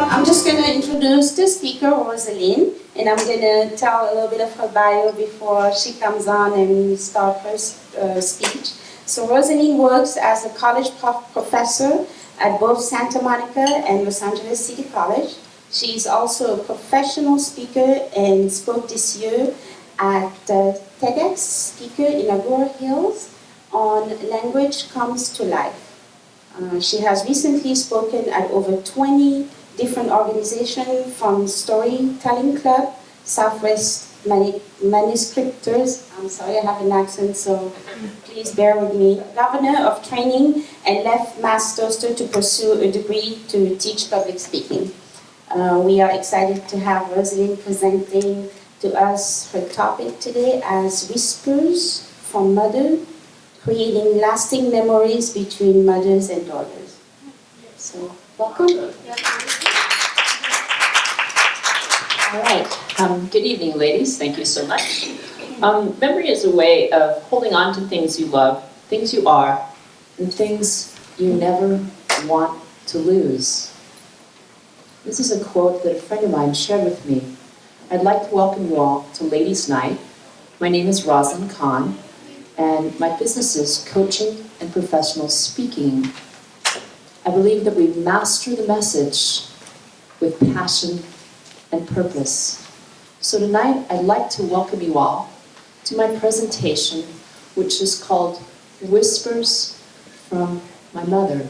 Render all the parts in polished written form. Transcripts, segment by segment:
I'm just going to introduce the speaker, Rosalyn, and I'm going to tell a little bit of her bio before she comes on and start her speech. So Rosalyn works as a college professor at both Santa Monica and Los Angeles City College. She's also a professional speaker and spoke this year at TEDx speaker in Agoura Hills on Language Comes to Life. She has recently spoken at over 20 different organizations, from Storytelling Club, Southwest Manuscriptors, I'm sorry I have an accent so please bear with me, Governor of Training, and left Manchester to pursue a degree to teach public speaking. We are excited to have Rosalyn presenting to us her topic today as Whispers from Mother, creating lasting memories between mothers and daughters. So, welcome. All right. Good evening, ladies. Thank you so much. Memory is a way of holding on to things you love, things you are, and things you never want to lose. This is a quote that a friend of mine shared with me. I'd like to welcome you all to Ladies' Night. My name is Rosalyn Kahn, and my business is coaching and professional speaking. I believe that we master the message with passion and purpose. So tonight, I'd like to welcome you all to my presentation, which is called Whispers from My Mother,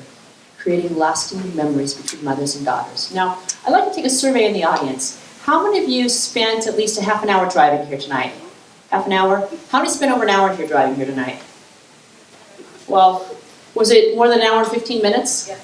Creating Lasting Memories Between Mothers and Daughters. Now, I'd like to take a survey in the audience. How many of you spent at least a half an hour driving here tonight? Half an hour? How many spent over an hour here driving here tonight? Well, was it more than an hour and 15 minutes? Yeah.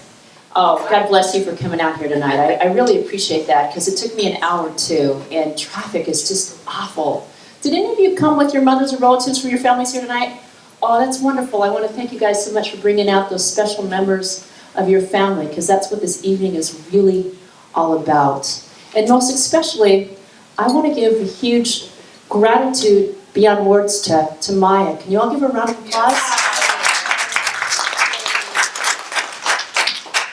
Oh, God bless you for coming out here tonight. I really appreciate that, because it took me an hour or two, and traffic is just awful. Did any of you come with your mothers or relatives from your families here tonight? Oh, that's wonderful. I want to thank you guys so much for bringing out those special members of your family, because that's what this evening is really all about. And most especially, I want to give a huge gratitude beyond words to Maya. Can you all give her a round of applause?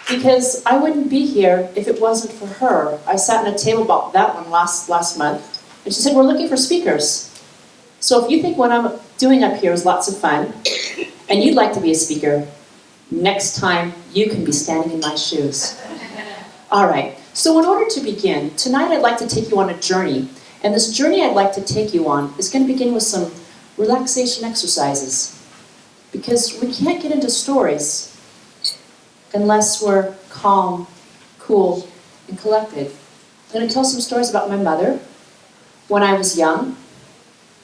Because I wouldn't be here if it wasn't for her. I sat at a table about that one last month, and she said, we're looking for speakers. So if you think what I'm doing up here is lots of fun, and you'd like to be a speaker, next time you can be standing in my shoes. All right, so in order to begin, tonight I'd like to take you on a journey. And this journey I'd like to take you on is going to begin with some relaxation exercises. Because we can't get into stories unless we're calm, cool, and collected. I'm going to tell some stories about my mother, when I was young,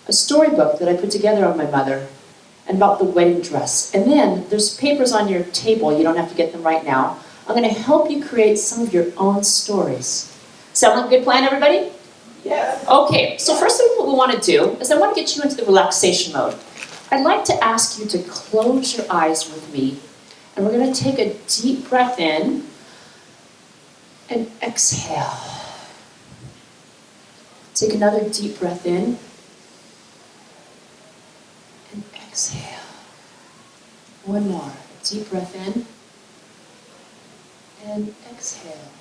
a storybook that I put together on my mother, and about the wedding dress. And then there's papers on your table, you don't have to get them right now. I'm going to help you create some of your own stories. Sound like a good plan, everybody? Yes. Okay, so first thing what we want to do is I want to get you into the relaxation mode. I'd like to ask you to close your eyes with me, and we're going to take a deep breath in and exhale. Take another deep breath in and exhale. One more. Deep breath in and exhale.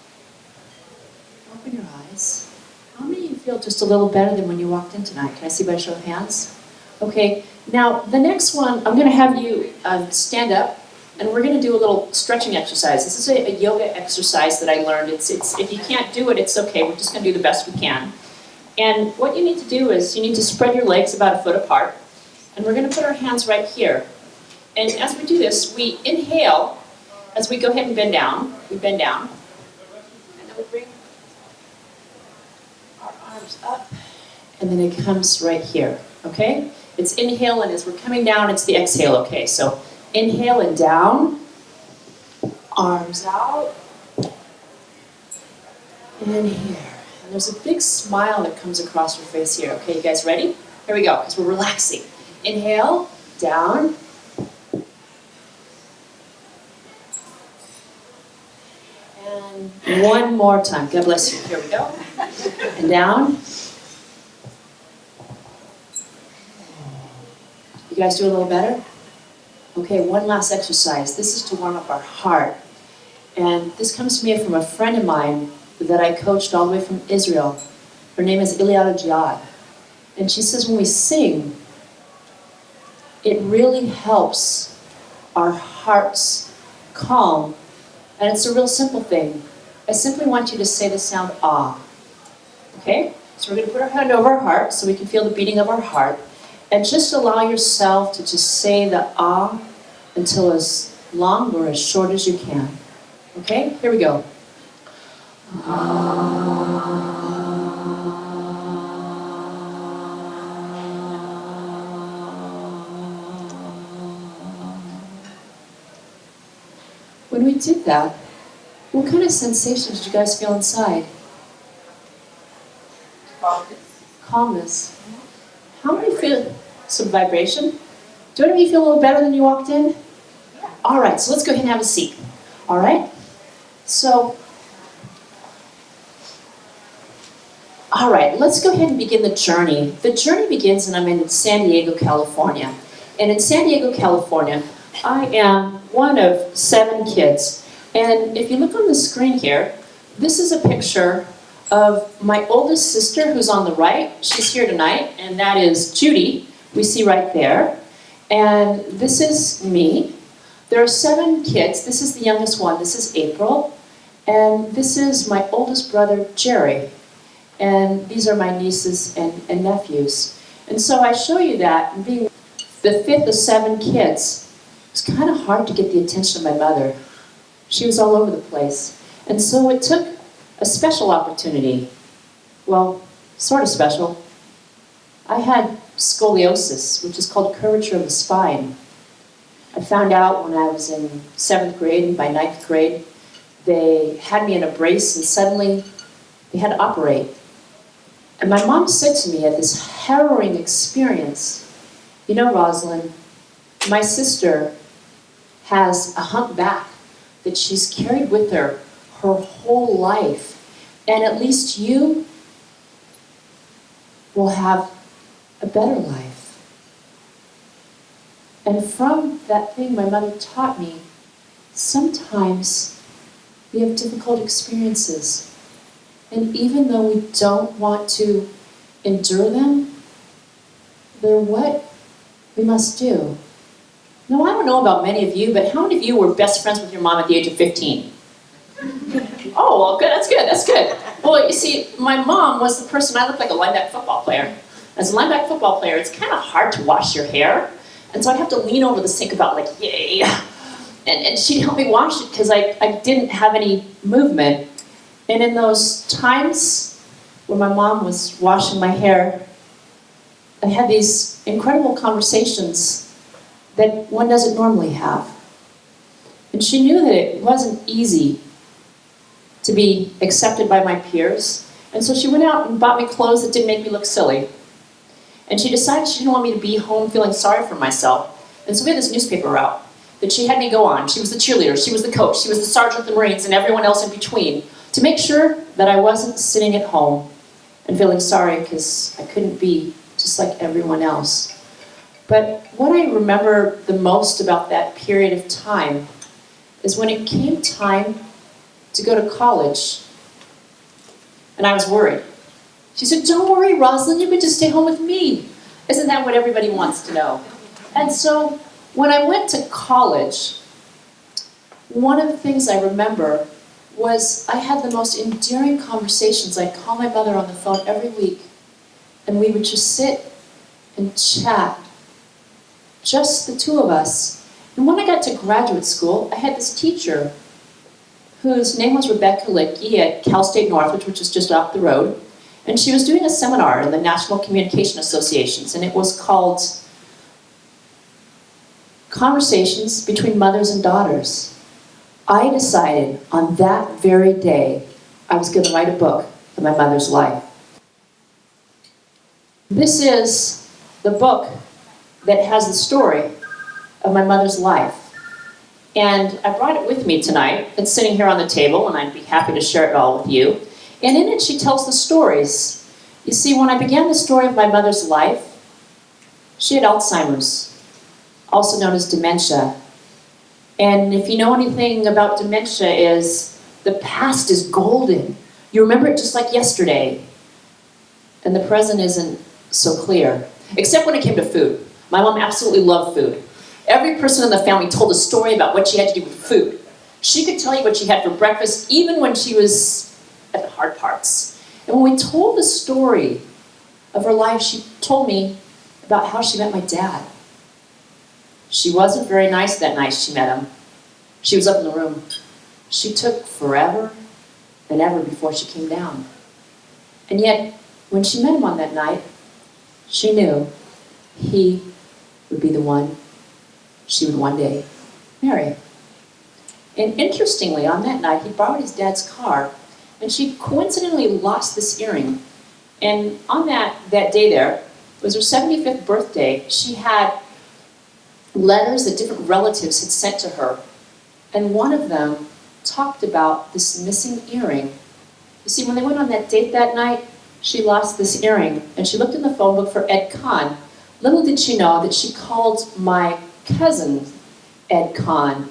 Open your eyes. How many of you feel just a little better than when you walked in tonight? Can I see by a show of hands? Okay, now the next one, I'm going to have you stand up, and we're going to do a little stretching exercise. This is a yoga exercise that I learned. It's if you can't do it, it's okay. We're just going to do the best we can. And what you need to do is you need to spread your legs about a foot apart, and we're going to put our hands right here. And as we do this, we inhale as we go ahead and bend down. We bend down, and then we bring our arms up, and then it comes right here, okay? It's inhale, and as we're coming down, it's the exhale, okay? So inhale and down, arms out, and here. And there's a big smile that comes across your face here, okay? You guys ready? Here we go, because we're relaxing. Inhale, down, and one more time. God bless you. Here we go. And down. You guys do a little better? Okay, one last exercise. This is to warm up our heart. And this comes to me from a friend of mine that I coached all the way from Israel. Her name is Iliada Jihad. And she says when we sing, it really helps our hearts calm. And it's a real simple thing. I simply want you to say the sound ah. Okay? So we're going to put our hand over our heart so we can feel the beating of our heart. And just allow yourself to just say the ah until as long or as short as you can. Okay? Here we go. When we did that, what kind of sensations did you guys feel inside? Calmness. How many feel some vibration? Do any of you feel a little better than you walked in? Yeah. All right, so let's go ahead and have a seat. All right? So, all right, let's go ahead and begin the journey. The journey begins, and I'm in San Diego, California. And in San Diego, California, I am one of 7 kids. And if you look on the screen here, this is a picture of my oldest sister who's on the right. She's here tonight, and that is Judy, we see right there. And this is me. There are 7 kids. This is the youngest one. This is April. And this is my oldest brother, Jerry. And these are my nieces and nephews. And so I show you that, and being the 5th of 7 kids, it's kind of hard to get the attention of my mother. She was all over the place. And so it took a special opportunity. Well, sort of special. I had scoliosis, which is called curvature of the spine. I found out when I was in 7th grade, and by 9th grade, they had me in a brace, and suddenly they had to operate. And my mom said to me at this harrowing experience, you know, Rosalyn, my sister has a hump back that she's carried with her whole life. And at least you will have a better life. And from that thing my mother taught me, sometimes we have difficult experiences. And even though we don't want to endure them, they're what we must do. Now, I don't know about many of you, but how many of you were best friends with your mom at the age of 15? Oh, well, good, that's good. Well, you see, my mom was the person, I looked like a linebacker football player. As a linebacker football player, it's kind of hard to wash your hair. And so I'd have to lean over the sink about like, yay. And she'd help me wash it because I didn't have any movement. And in those times when my mom was washing my hair, I had these incredible conversations that one doesn't normally have. And she knew that it wasn't easy to be accepted by my peers. And so she went out and bought me clothes that didn't make me look silly. And she decided she didn't want me to be home feeling sorry for myself. And so we had this newspaper route that she had me go on. She was the cheerleader, she was the coach, she was the sergeant of the Marines, and everyone else in between, to make sure that I wasn't sitting at home and feeling sorry because I couldn't be just like everyone else. But what I remember the most about that period of time is when it came time to go to college, and I was worried. She said, don't worry, Rosalyn, you could just stay home with me. Isn't that what everybody wants to know? And so when I went to college, one of the things I remember was I had the most endearing conversations. I'd call my mother on the phone every week, and we would just sit and chat, just the two of us. And when I got to graduate school, I had this teacher whose name was Rebecca Litkey at Cal State Northridge, which is just up the road. And she was doing a seminar in the National Communication Associations, and it was called Conversations Between Mothers and Daughters. I decided on that very day I was going to write a book of my mother's life. This is the book that has the story of my mother's life. And I brought it with me tonight. It's sitting here on the table, and I'd be happy to share it all with you. And in it, she tells the stories. You see, when I began the story of my mother's life, she had Alzheimer's, also known as dementia. And if you know anything about dementia, is the past is golden, You remember it just like yesterday. And the present isn't so clear, except when it came to food. My mom absolutely loved food. Every person in the family told a story about what she had to do with food. She could tell you what she had for breakfast, even when she was at the hard parts. And when we told the story of her life, she told me about how she met my dad. She wasn't very nice that night she met him. She was up in the room. She took forever and ever before she came down. And yet, when she met him on that night, she knew he would be the one she would one day marry. And interestingly, on that night, he borrowed his dad's car, and she coincidentally lost this earring. And on that day there, it was her 75th birthday, she had letters that different relatives had sent to her. And one of them talked about this missing earring. You see, when they went on that date that night, she lost this earring, and she looked in the phone book for Ed Kahn. Little did she know that she called my cousin Ed Kahn,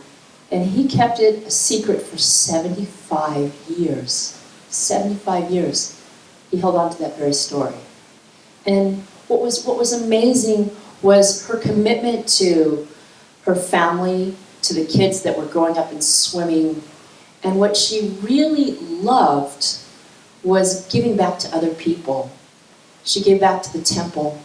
and he kept it a secret for 75 years. 75 years. He held on to that very story. And what was amazing was her commitment to her family, to the kids that were growing up and swimming. And what she really loved was giving back to other people. She gave back to the temple.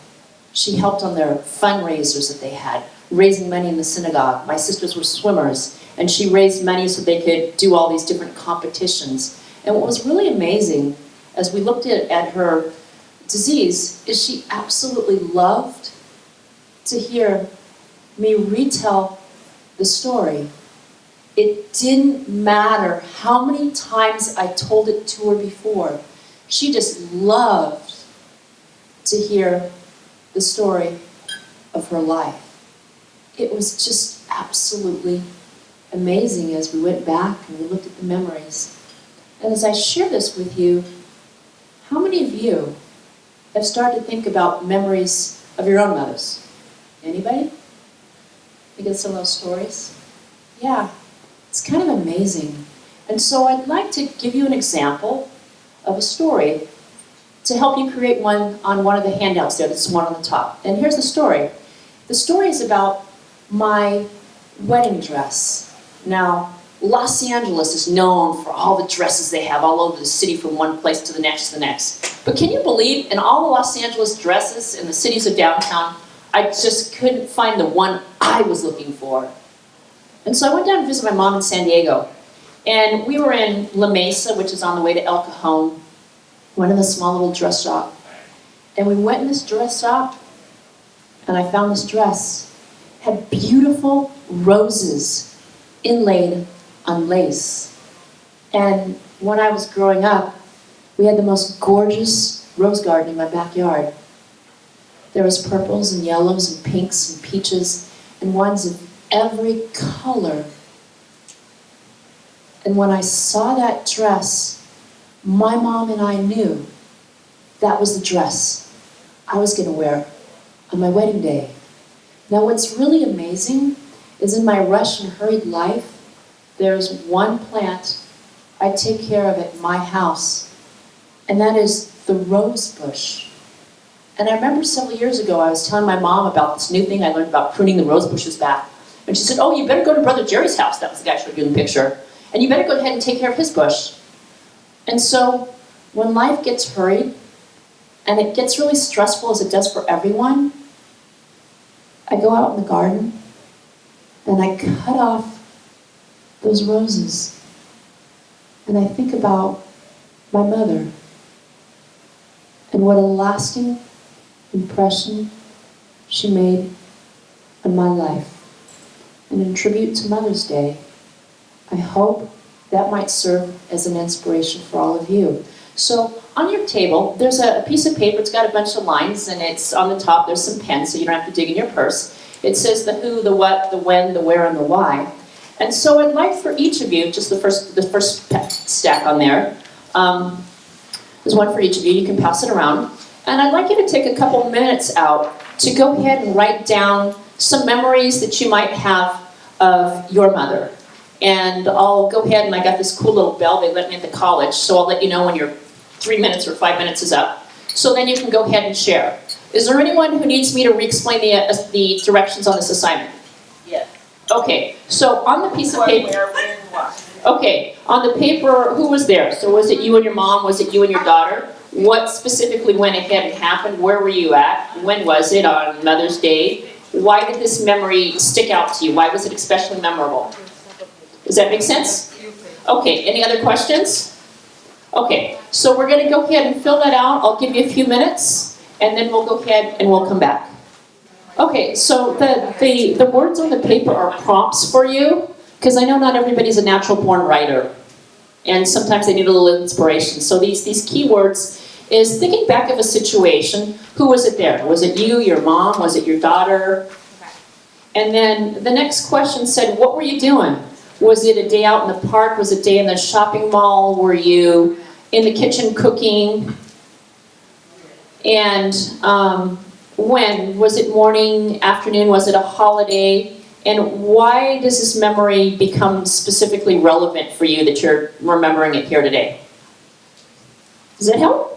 She helped on their fundraisers that they had, raising money in the synagogue. My sisters were swimmers, and she raised money so they could do all these different competitions. And what was really amazing, as we looked at her disease, is she absolutely loved to hear me retell the story. It didn't matter how many times I told it to her before. She just loved to hear the story of her life. It was just absolutely amazing as we went back and we looked at the memories. And as I share this with you, how many of you have started to think about memories of your own mothers? Anybody? Think of some of those stories? Yeah, it's kind of amazing. And so I'd like to give you an example of a story to help you create one on one of the handouts there. This is one on the top. And here's the story. The story is about my wedding dress. Now, Los Angeles is known for all the dresses they have all over the city from one place to the next to the next. But can you believe in all the Los Angeles dresses in the cities of downtown, I just couldn't find the one I was looking for. And so I went down to visit my mom in San Diego. And we were in La Mesa, which is on the way to El Cajon, went in a small little dress shop. And we went in this dress shop, and I found this dress. It had beautiful roses inlaid on lace. And when I was growing up, we had the most gorgeous rose garden in my backyard. There was purples and yellows and pinks and peaches and ones of every color. And when I saw that dress, my mom and I knew that was the dress I was going to wear on my wedding day. Now what's really amazing is in my rush and hurried life, there's one plant I take care of at my house, and that is the rose bush. And I remember several years ago, I was telling my mom about this new thing I learned about pruning the rose bushes back. And she said, oh, you better go to Brother Jerry's house. That was the guy I showed you in the picture. And you better go ahead and take care of his bush. And so when life gets hurried, and it gets really stressful as it does for everyone, I go out in the garden, and I cut off those roses. And I think about my mother, and what a lasting impression she made on my life. And in tribute to Mother's Day, I hope that might serve as an inspiration for all of you. So on your table, there's a piece of paper. It's got a bunch of lines, and it's on the top. There's some pens, so you don't have to dig in your purse. It says the who, the what, the when, the where, and the why. And so I'd like for each of you, just the first stack on there, there's one for each of you. You can pass it around. And I'd like you to take a couple minutes out to go ahead and write down some memories that you might have of your mother. And I'll go ahead and I got this cool little bell they let me at the college, so I'll let you know when your 3 minutes or 5 minutes is up. So then you can go ahead and share. Is there anyone who needs me to re-explain the directions on this assignment? Yes. Okay, so on the piece of paper. Where, when, what? Okay, on the paper, who was there? So was it you and your mom? Was it you and your daughter? What specifically went ahead and happened? Where were you at? When was it? On Mother's Day? Why did this memory stick out to you? Why was it especially memorable? Does that make sense? Okay, any other questions? Okay, so we're going to go ahead and fill that out. I'll give you a few minutes, and then we'll go ahead and we'll come back. Okay, so the words on the paper are prompts for you, because I know not everybody's a natural born writer, and sometimes they need a little inspiration. So these keywords is thinking back of a situation. Who was it there? Was it you, your mom? Was it your daughter? And then the next question said, what were you doing? Was it a day out in the park? Was it a day in the shopping mall? Were you in the kitchen cooking? And when? Was it morning, afternoon? Was it a holiday? And why does this memory become specifically relevant for you that you're remembering it here today? Does that help?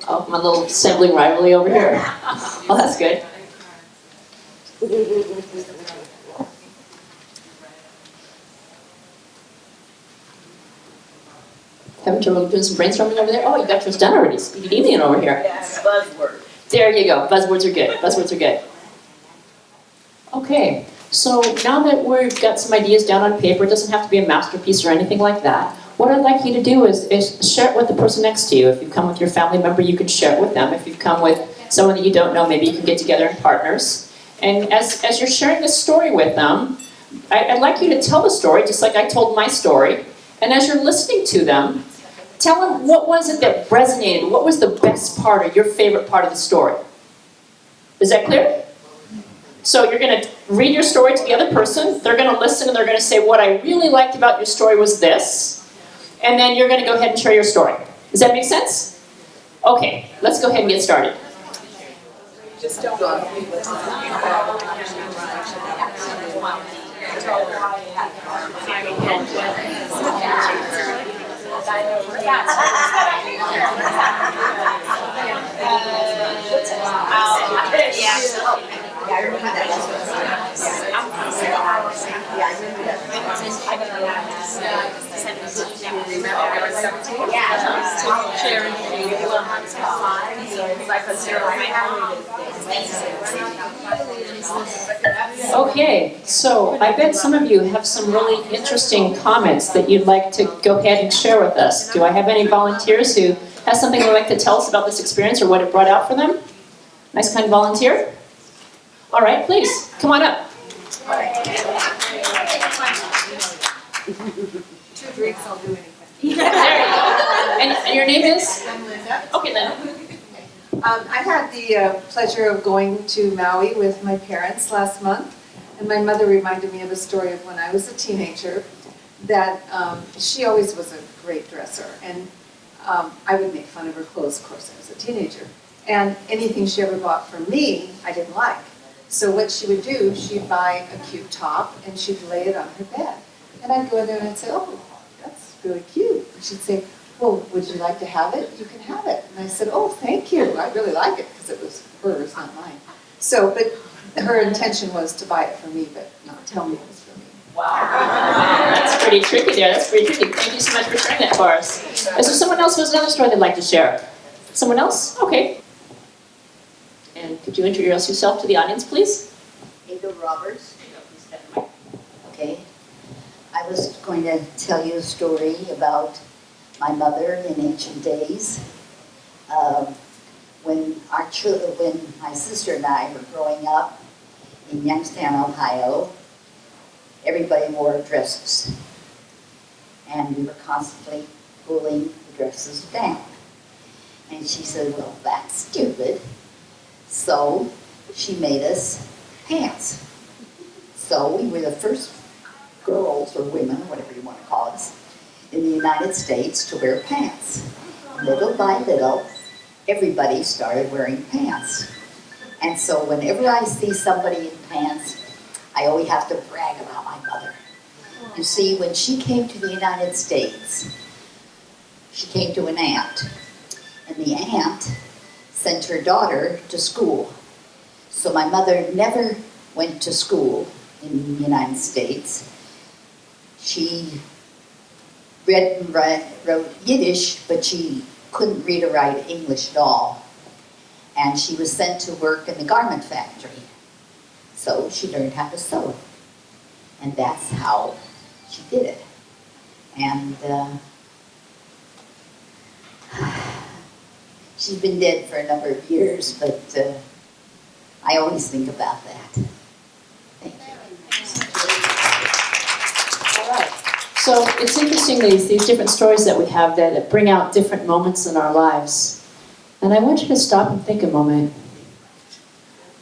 Oh, my little sibling rivalry over here. Oh, that's good. Having trouble doing some brainstorming over there? Oh, you got yours done already. Speedy Demian over here. Yes, buzzword. There you go. Buzzwords are good. Buzzwords are good. Okay, so now that we've got some ideas down on paper, it doesn't have to be a masterpiece or anything like that. What I'd like you to do is share it with the person next to you. If you come with your family member, you can share it with them. If you've come with someone that you don't know, maybe you can get together in partners. And as you're sharing this story with them, I'd like you to tell the story just like I told my story. And as you're listening to them, tell them what was it that resonated, what was the best part or your favorite part of the story. Is that clear? So you're going to read your story to the other person, they're going to listen and they're going to say, what I really liked about your story was this, and then you're going to go ahead and share your story. Does that make sense? Okay, let's go ahead and get started. Just don't Yeah, I remember that. Okay, so I bet some of you have some really interesting comments that you'd like to go ahead and share with us. Do I have any volunteers who have something they'd like to tell us about this experience or what it brought out for them? Nice kind volunteer? All right, please, come on up. 2 drinks, I'll do anything. There you go. And your name is? I'm Linda. Okay, Linda. I had the pleasure of going to Maui with my parents last month, and my mother reminded me of a story of when I was a teenager, that she always was a great dresser, and I would make fun of her clothes, of course, I was a teenager. And anything she ever bought for me, I didn't like. So what she would do, she'd buy a cute top and she'd lay it on her bed. And I'd go in there and I'd say, oh, that's really cute. And she'd say, well, would you like to have it? You can have it. And I said, oh, thank you. I really like it because it was hers, not mine. So, but her intention was to buy it for me, but not tell me it was for me. Wow. That's pretty tricky there. That's pretty tricky. Thank you so much for sharing that for us. Is there someone else who has another story they'd like to share? Someone else? Okay. And could you introduce yourself to the audience, please? Ada Roberts. Okay. I was going to tell you a story about my mother in ancient days. When my sister and I were growing up in Youngstown, Ohio, everybody wore dresses. And we were constantly pulling the dresses down. And she said, well, that's stupid. So she made us pants. So we were the first girls or women, whatever you want to call us, in the United States to wear pants. Little by little, everybody started wearing pants. And so whenever I see somebody in pants, I always have to brag about my mother. You see, when she came to the United States, she came to an aunt. And the aunt sent her daughter to school. So my mother never went to school in the United States. She read and wrote Yiddish, but she couldn't read or write English at all. And she was sent to work in the garment factory. So she learned how to sew. And that's how she did it. And she's been dead for a number of years, but I always think about that. Thank you. All right. So it's interesting, these different stories that we have that bring out different moments in our lives. And I want you to stop and think a moment.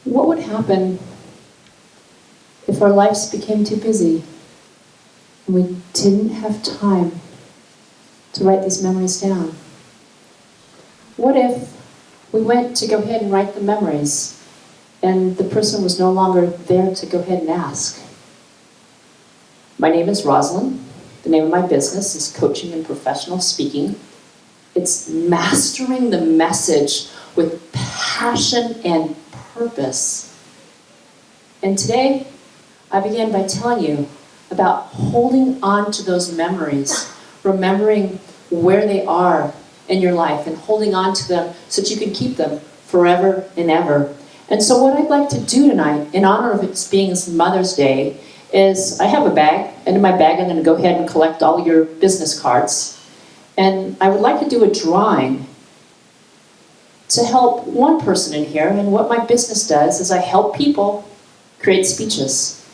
What would happen if our lives became too busy and we didn't have time to write these memories down? What if we went to go ahead and write the memories and the person was no longer there to go ahead and ask? My name is Rosalyn. The name of my business is Coaching and Professional Speaking. It's mastering the message with passion and purpose. And today, I began by telling you about holding on to those memories, remembering where they are in your life and holding on to them so that you can keep them forever and ever. And so what I'd like to do tonight, in honor of it being Mother's Day, is I have a bag, and in my bag I'm going to go ahead and collect all your business cards. And I would like to do a drawing to help one person in here. And what my business does is I help people create speeches.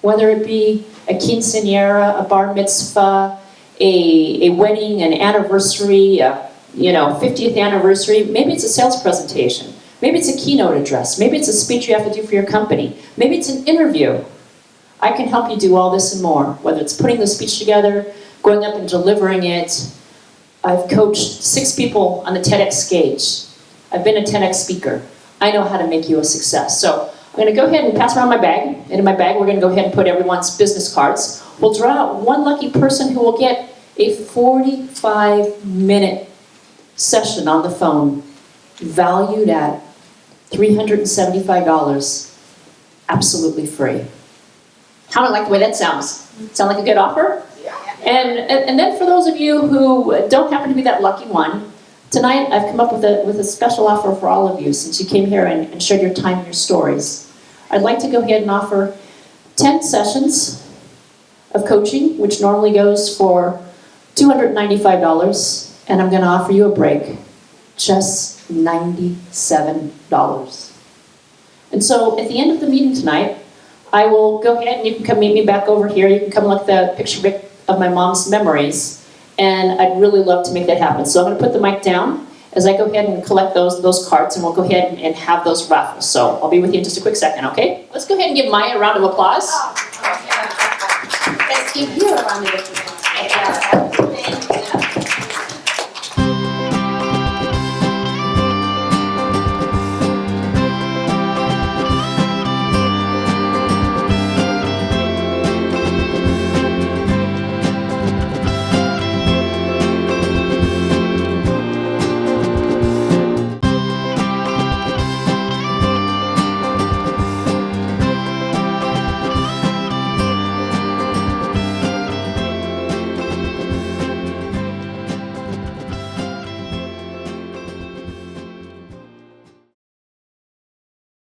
Whether it be a quinceañera, a bar mitzvah, a wedding, an anniversary, 50th anniversary. Maybe it's a sales presentation. Maybe it's a keynote address. Maybe it's a speech you have to do for your company. Maybe it's an interview. I can help you do all this and more, whether it's putting the speech together, going up and delivering it. I've coached 6 people on the TEDx stage. I've been a TEDx speaker. I know how to make you a success. So I'm going to go ahead and pass around my bag. And in my bag, we're going to go ahead and put everyone's business cards. We'll draw out one lucky person who will get a 45-minute session on the phone, valued at $375, absolutely free. How do I like the way that sounds? Sound like a good offer? And then for those of you who don't happen to be that lucky one, tonight I've come up with a special offer for all of you since you came here and shared your time and your stories. I'd like to go ahead and offer 10 sessions of coaching, which normally goes for $295, and I'm going to offer you a break, just $97. And so at the end of the meeting tonight, I will go ahead and you can come meet me back over here. You can come look at the picture of my mom's memories, and I'd really love to make that happen. So I'm going to put the mic down as I go ahead and collect those cards, and we'll go ahead and have those raffles. So I'll be with you in just a quick second, okay? Let's go ahead and give Maya a round of applause. Let's give you a round of applause.